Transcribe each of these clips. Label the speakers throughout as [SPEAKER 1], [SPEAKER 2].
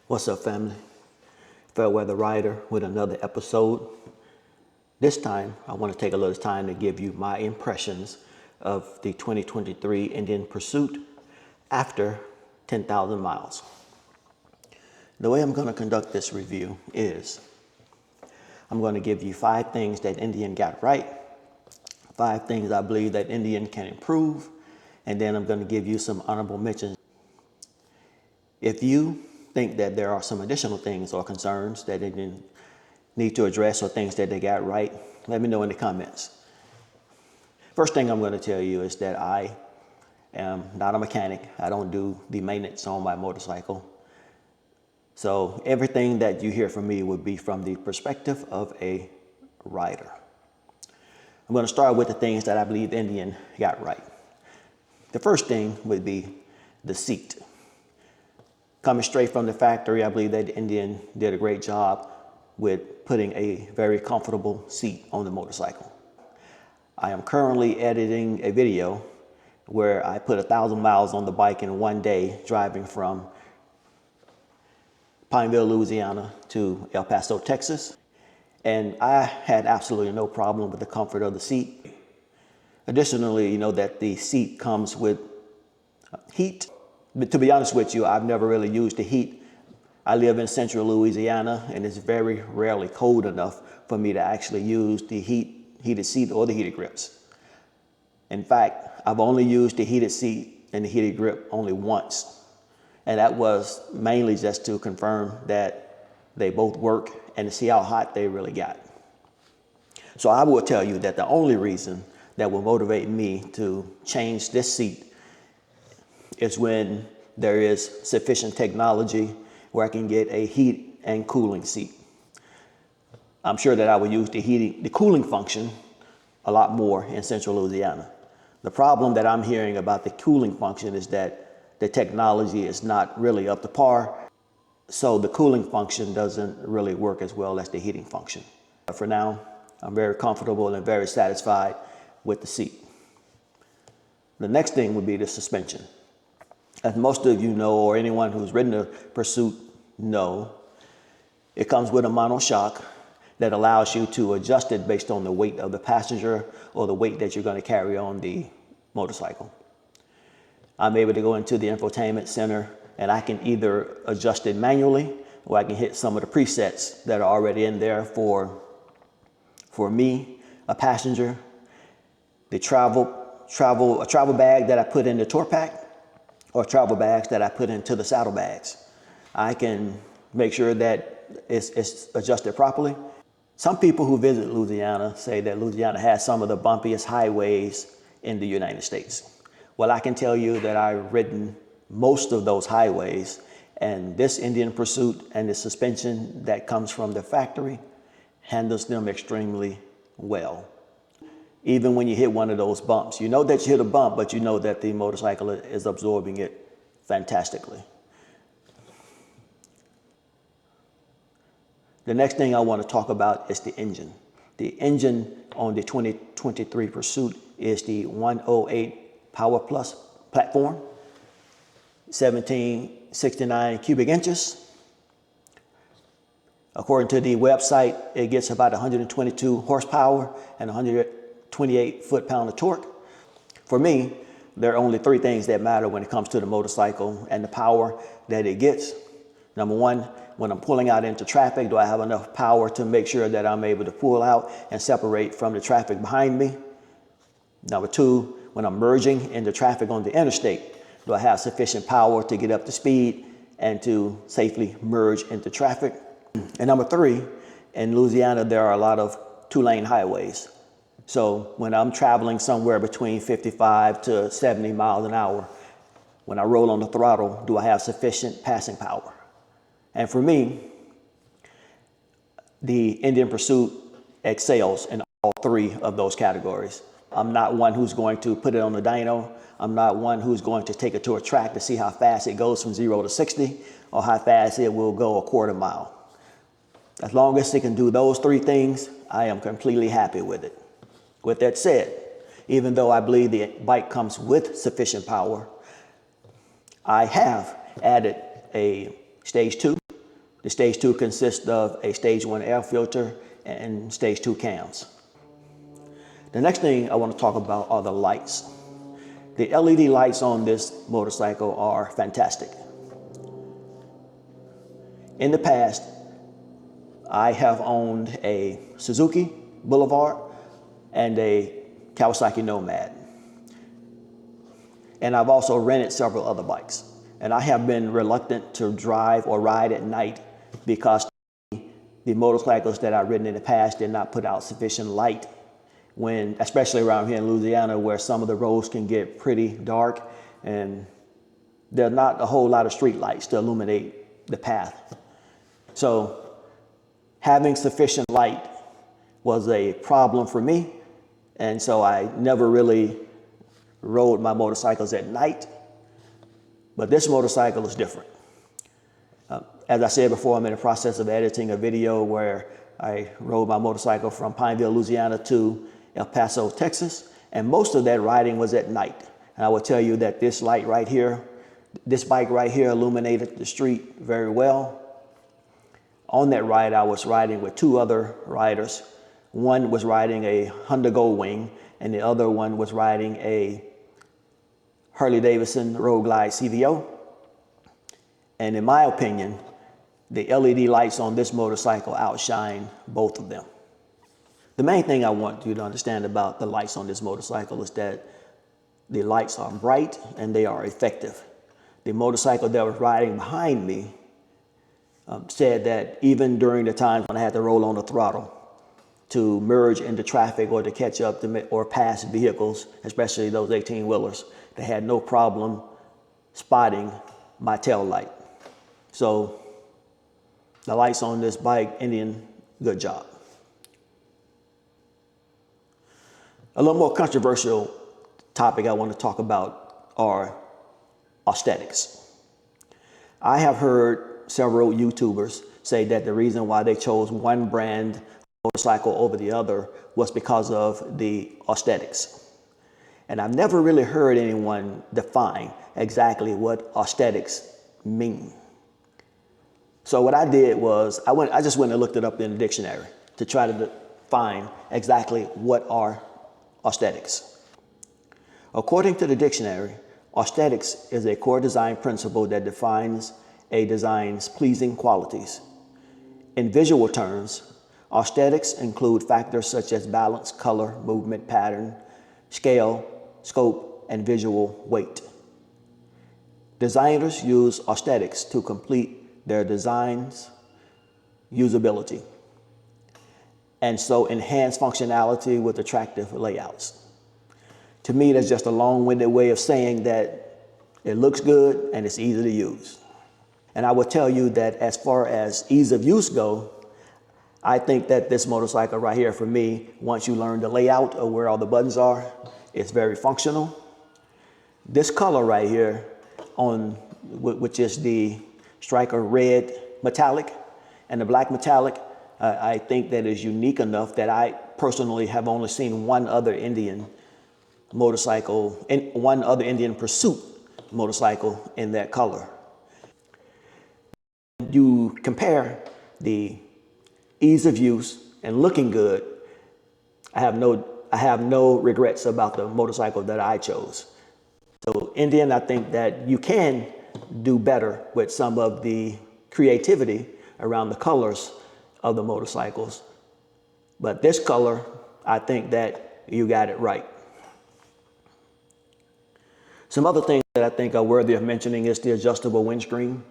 [SPEAKER 1] What's up, family? Fairweather Rider with another episode. This time, I want to take a little time to give you my impressions of the 2023 Indian Pursuit after 10,000 miles. The way I'm going to conduct this review is I'm going to give you 5 things that Indian got right, 5 things I believe that Indian can improve, and then I'm going to give you some honorable mentions. If you think that there are some additional things or concerns that they didn't need to address or things that they got right, let me know in the comments. First thing I'm going to tell you is that I am not a mechanic. I don't do the maintenance on my motorcycle. So everything that you hear from me would be from the perspective of a rider. I'm going to start with the things that I believe Indian got right. The first thing would be the seat. Coming straight from the factory, I believe that Indian did a great job with putting a very comfortable seat on the motorcycle. I am currently editing a video where I put 1,000 miles on the bike in one day, driving from Pineville, Louisiana to El Paso, Texas. And I had absolutely no problem with the comfort of the seat. Additionally, you know that the seat comes with heat. But to be honest with you, I've never really used the heat. I live in central Louisiana, and it's very rarely cold enough for me to actually use the heated seat or the heated grips. In fact, I've only used the heated seat and the heated grip only once. And that was mainly just to confirm that they both work and to see how hot they really got. So I will tell you that the only reason that will motivate me to change this seat is when there is sufficient technology where I can get a heat and cooling seat. I'm sure that I would use the cooling function a lot more in central Louisiana. The problem that I'm hearing about the cooling function is that the technology is not really up to par, so the cooling function doesn't really work as well as the heating function. But for now, I'm very comfortable and very satisfied with the seat. The next thing would be the suspension. As most of you know, or anyone who's ridden a Pursuit know, it comes with a monoshock that allows you to adjust it based on the weight of the passenger or the weight that you're going to carry on the motorcycle. I'm able to go into the infotainment center and I can either adjust it manually or I can hit some of the presets that are already in there for me, a passenger, the travel bag that I put in the tour pack, or travel bags that I put into the saddlebags. I can make sure that it's adjusted properly. Some people who visit Louisiana say that Louisiana has some of the bumpiest highways in the United States. Well, I can tell you that I've ridden most of those highways, and this Indian Pursuit and the suspension that comes from the factory handles them extremely well. Even when you hit one of those bumps, you know that you hit a bump, but you know that the motorcycle is absorbing it fantastically. The next thing I want to talk about is the engine. The engine on the 2023 Pursuit is the 108 Power Plus platform, 1769 cubic inches. According to the website, it gets about 122 horsepower and 128 foot-pound of torque. For me, there are only 3 things that matter when it comes to the motorcycle and the power that it gets. Number 1, when I'm pulling out into traffic, do I have enough power to make sure that I'm able to pull out and separate from the traffic behind me? Number 2, when I'm merging into traffic on the interstate, do I have sufficient power to get up to speed and to safely merge into traffic? And number 3, in Louisiana, there are a lot of 2-lane highways. So when I'm traveling somewhere between 55 to 70 miles an hour, when I roll on the throttle, do I have sufficient passing power? And for me, the Indian Pursuit excels in all 3 of those categories. I'm not one who's going to put it on the dyno. I'm not one who's going to take it to a track to see how fast it goes from 0 to 60 or how fast it will go a quarter mile. As long as it can do those 3 things, I am completely happy with it. With that said, even though I believe the bike comes with sufficient power, I have added a stage 2 The stage 2 consists of a stage 1 air filter and stage 2 cams. The next thing I want to talk about are the lights. The LED lights on this motorcycle are fantastic. In the past, I have owned a Suzuki Boulevard and a Kawasaki Nomad. And I've also rented several other bikes. And I have been reluctant to drive or ride at night because the motorcycles that I've ridden in the past did not put out sufficient light when, especially around here in Louisiana, where some of the roads can get pretty dark and there are not a whole lot of street lights to illuminate the path. So having sufficient light was a problem for me. And so I never really rode my motorcycles at night. But this motorcycle is different. As I said before, I'm in the process of editing a video where I rode my motorcycle from Pineville, Louisiana to El Paso, Texas. And most of that riding was at night. And I will tell you that this light right here, this bike right here illuminated the street very well. On that ride, I was riding with two other riders. One was riding a Honda Goldwing, and the other one was riding a Harley-Davidson Road Glide CVO. And in my opinion, the LED lights on this motorcycle outshine both of them. The main thing I want you to understand about the lights on this motorcycle is that the lights are bright and they are effective. The motorcycle that was riding behind me said that even during the times when I had to roll on the throttle to merge into traffic or to catch up to or pass vehicles, especially those 18-wheelers, they had no problem spotting my tail light. So the lights on this bike, Indian, good job. A little more controversial topic I want to talk about are aesthetics. I have heard several YouTubers say that the reason why they chose one brand motorcycle over the other was because of the aesthetics. And I've never really heard anyone define exactly what aesthetics mean. So what I did was I just went and looked it up in the dictionary to try to define exactly what are aesthetics. According to the dictionary, aesthetics is a core design principle that defines a design's pleasing qualities. In visual terms, aesthetics include factors such as balance, color, movement, pattern, scale, scope, and visual weight. Designers use aesthetics to complete their design's usability, and so enhance functionality with attractive layouts. To me, that's just a long-winded way of saying that it looks good and it's easy to use. And I will tell you that as far as ease of use go, I think that this motorcycle right here for me, once you learn the layout of where all the buttons are, it's very functional. This color right here, which is the striker red metallic and the black metallic, I think that is unique enough that I personally have only seen one other Indian motorcycle, one other Indian Pursuit motorcycle in that color. You compare the ease of use and looking good, I have no regrets about the motorcycle that I chose. So Indian, I think that you can do better with some of the creativity around the colors of the motorcycles. But this color, I think that you got it right. Some other things that I think are worthy of mentioning is the adjustable windscreen.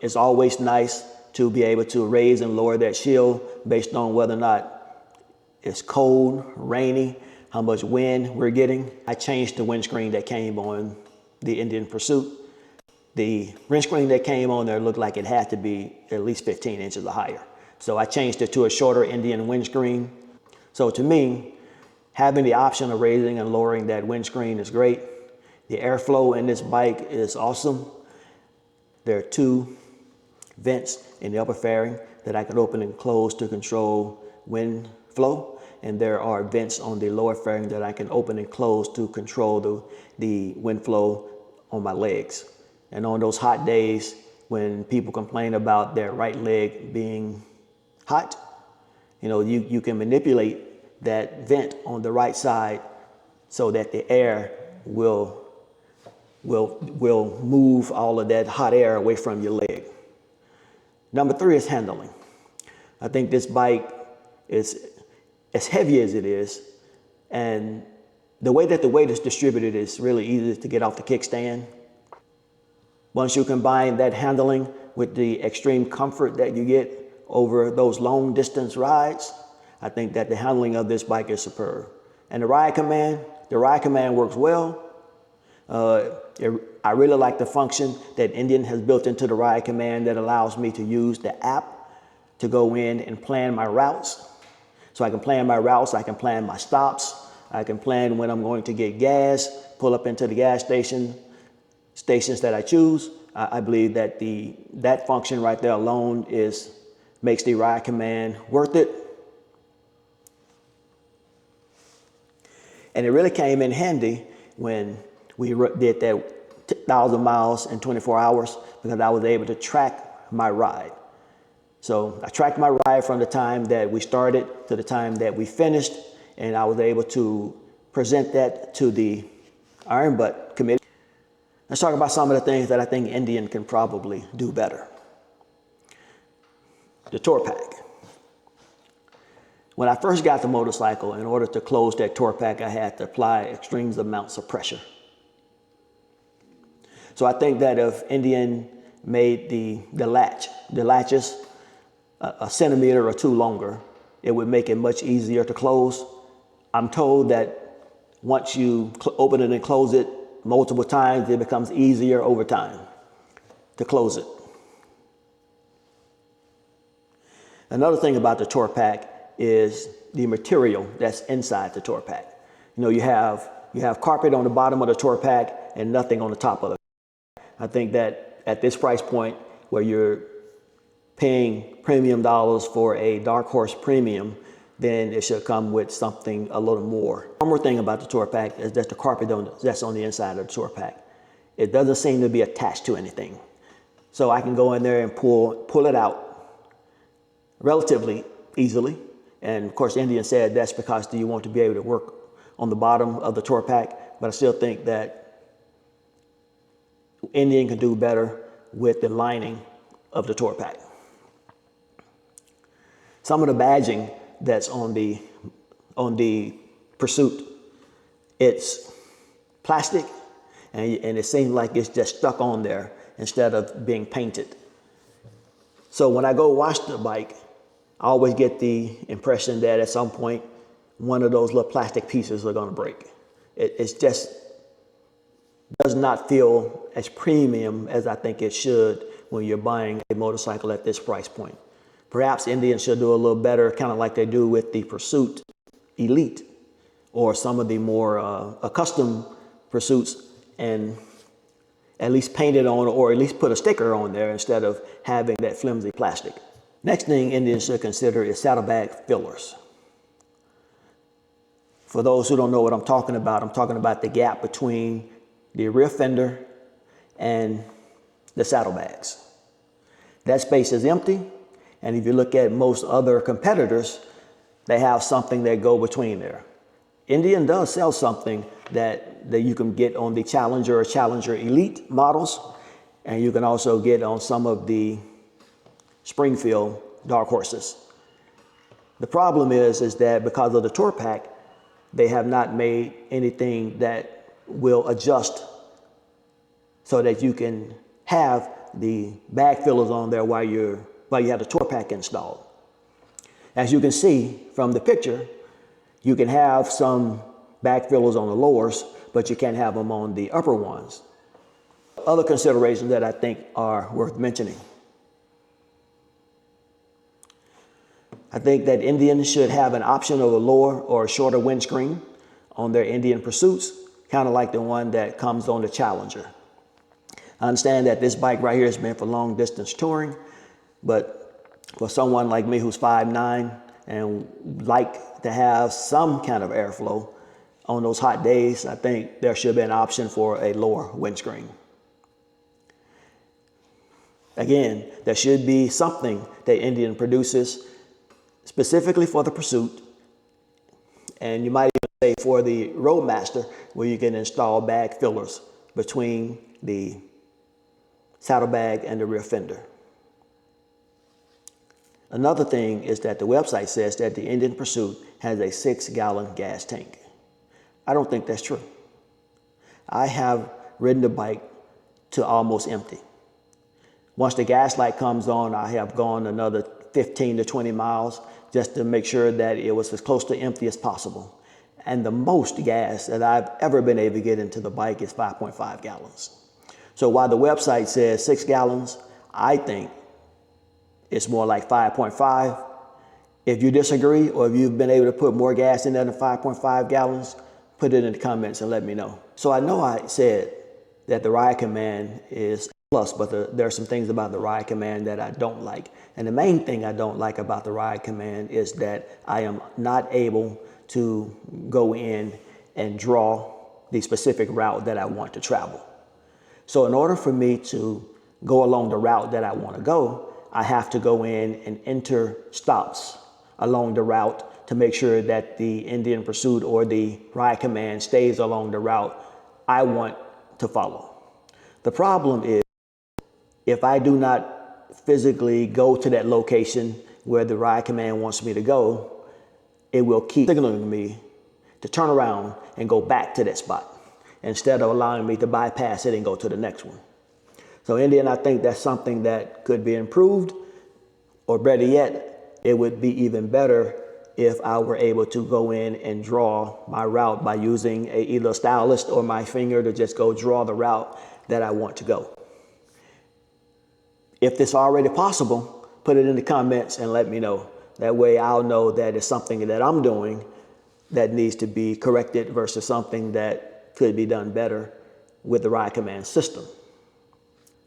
[SPEAKER 1] It's always nice to be able to raise and lower that shield based on whether or not it's cold, rainy, how much wind we're getting. I changed the windscreen that came on the Indian Pursuit. The windscreen that came on there looked like it had to be at least 15 inches or higher. So I changed it to a shorter Indian windscreen. So to me, having the option of raising and lowering that windscreen is great. The airflow in this bike is awesome. There are two vents in the upper fairing that I can open and close to control wind flow. And there are vents on the lower fairing that I can open and close to control the wind flow on my legs. And on those hot days when people complain about their right leg being hot, you can manipulate that vent on the right side so that the air will move all of that hot air away from your leg. Number 3 is handling. I think this bike is as heavy as it is, and the way that the weight is distributed is really easy to get off the kickstand. Once you combine that handling with the extreme comfort that you get over those long distance rides, I think that the handling of this bike is superb. And the ride command works well. I really like the function that Indian has built into the ride command that allows me to use the app to go in and plan my routes. So I can plan my routes, I can plan my stops, I can plan when I'm going to get gas, pull up into the gas stations that I choose. I believe that that function right there alone makes the ride command worth it. And it really came in handy when we did that 1,000 miles in 24 hours, because I was able to track my ride. So I tracked my ride from the time that we started to the time that we finished, and I was able to present that to the Iron Butt committee. Let's talk about some of the things that I think Indian can probably do better. The tour pack. When I first got the motorcycle, in order to close that tour pack, I had to apply extreme amounts of pressure. So I think that if Indian made the latches a centimeter or 2 longer, it would make it much easier to close. I'm told that once you open it and close it multiple times, it becomes easier over time to close it. Another thing about the tour pack is the material that's inside the tour pack. You have carpet on the bottom of the tour pack and nothing on the top of it. I think that at this price point, where you're paying premium dollars for a Darkhorse Premium, then it should come with something a little more. One more thing about the tour pack is that the carpet that's on the inside of the tour pack, it doesn't seem to be attached to anything. So I can go in there and pull it out relatively easily. And of course, Indian said that's because you want to be able to work on the bottom of the tour pack, but I still think that Indian can do better with the lining of the tour pack. Some of the badging that's on the Pursuit, it's plastic, and it seems like it's just stuck on there instead of being painted. So when I go wash the bike, I always get the impression that at some point, one of those little plastic pieces are gonna break. It's just does not feel as premium as I think it should when you're buying a motorcycle at this price point. Perhaps Indian should do a little better, kind of like they do with the Pursuit Elite or some of the more custom Pursuits, and at least paint it on, or at least put a sticker on there instead of having that flimsy plastic. Next thing Indian should consider is saddlebag fillers. For those who don't know what I'm talking about the gap between the rear fender and the saddlebags. That space is empty, and if you look at most other competitors, they have something that go between there. Indian does sell something that you can get on the Challenger or Challenger Elite models, and you can also get on some of the Springfield Dark Horses. The problem is that because of the tour pack, they have not made anything that will adjust so that you can have the bag fillers on there while you have the tour pack installed. As you can see from the picture, you can have some bag fillers on the lowers, but you can't have them on the upper ones. Other considerations that I think are worth mentioning. I think that Indian should have an option of a lower or a shorter windscreen on their Indian Pursuits, kind of like the one that comes on the Challenger. I understand that this bike right here is meant for long distance touring, but for someone like me who's 5'9" and like to have some kind of airflow on those hot days, I think there should be an option for a lower windscreen. Again, there should be something that Indian produces specifically for the Pursuit, and you might even say for the Roadmaster, where you can install bag fillers between the saddlebag and the rear fender. Another thing is that the website says that the Indian Pursuit has a 6-gallon gas tank. I don't think that's true. I have ridden the bike to almost empty. Once the gas light comes on, I have gone another 15 to 20 miles just to make sure that it was as close to empty as possible. And the most gas that I've ever been able to get into the bike is 5.5 gallons. So while the website says 6 gallons, I think it's more like 5.5. If you disagree, or if you've been able to put more gas in there than 5.5 gallons, put it in the comments and let me know. So I know I said that the ride command is plus, but there are some things about the ride command that I don't like. And the main thing I don't like about the ride command is that I am not able to go in and draw the specific route that I want to travel. So in order for me to go along the route that I want to go, I have to go in and enter stops along the route to make sure that the Indian Pursuit or the ride command stays along the route I want to follow. The problem is, if I do not physically go to that location where the ride command wants me to go, it will keep signaling me to turn around and go back to that spot instead of allowing me to bypass it and go to the next one. So Indian, I think that's something that could be improved, or better yet, it would be even better if I were able to go in and draw my route by using either a stylus or my finger to just go draw the route that I want to go. If it's already possible, put it in the comments and let me know. That way I'll know that it's something that I'm doing that needs to be corrected versus something that could be done better with the ride command system.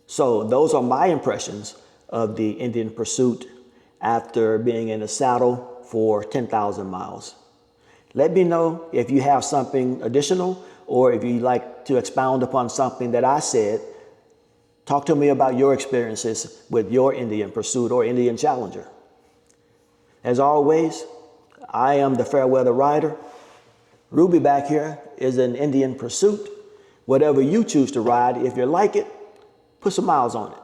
[SPEAKER 1] So those are my impressions of the Indian Pursuit after being in the saddle for 10,000 miles. Let me know if you have something additional, or if you'd like to expound upon something that I said. Talk to me about your experiences with your Indian Pursuit or Indian Challenger. As always, I am the Fairweather Rider. Ruby back here is an Indian Pursuit. Whatever you choose to ride, if you like it, put some miles on it.